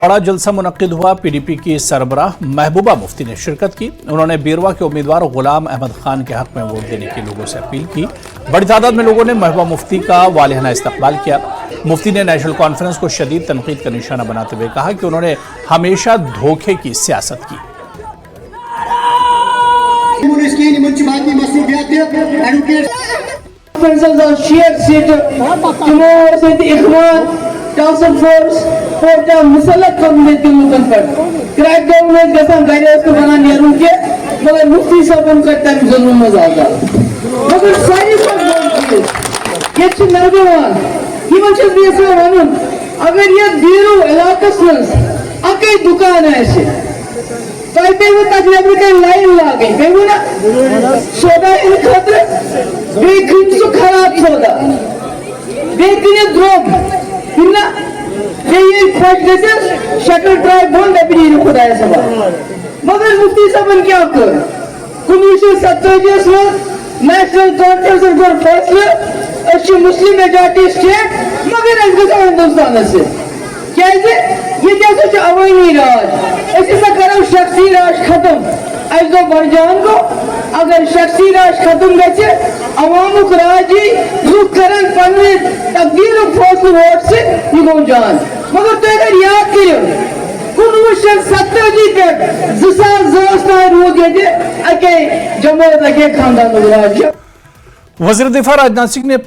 बड़ा जलसा मुनक्किद हुआ। PDP की सरबराह महबूबा मुफ्ती ने शिरकत की। उन्होंने बेरवा के उम्मीदवार गुलाम अहमद खान के हक में वोट देने की लोगों से अपील की। बड़ी तादाद में लोगों ने महबूबा मुफ्ती का वालिहाना इस्तकबाल किया। मुफ्ती ने नेशनल कॉन्फ्रेंस को शदीद तनकीद का निशाना बनाते हुए कहा कि उन्होंने हमेशा धोखे की सियासत की। टास्क फोर्स कोटा मुसलक कमने के लुकन पर क्रैक डाउन में जैसा गाड़ियां उसको बना नियरों के मगर मुफ्ती साहब उनका टाइम जरूर मजा आता मगर सारी सब ये नौजवान ये मंचल भी ऐसे वानुन अगर ये दीरू इलाके में आके दुकान है ऐसे कई पे वो तकलीफ के लाइन ला गई कहीं वो ना सोडा इन खाते बेकिन सो खराब सोडा बेकिन ड्रॉप कितना ये फर्स्ट जैसे शटल ड्राइव बंद है भी नहीं खुदा है सब मगर मुफ्ती साहब क्या कर 1927 में नेशनल कॉन्फ्रेंस फॉर फैसले अच्छी मुस्लिम मेजॉरिटी स्टेट मगर इसके हिंदुस्तान से क्या है ये क्या सोच अवामी राज ऐसे में करो शख्सी राज खत्म आज तो बरजान को अगर शख्सी राज खत्म गए अवामुक राजी रुख करन पन्ने तकदीर फोर्स वोट से ये जान मगर तो अगर याद करो 1970 पे 2010 रोज ये अके जमहूरियत के खानदान राज वज़ीर दिफा राजनाथ सिंह ने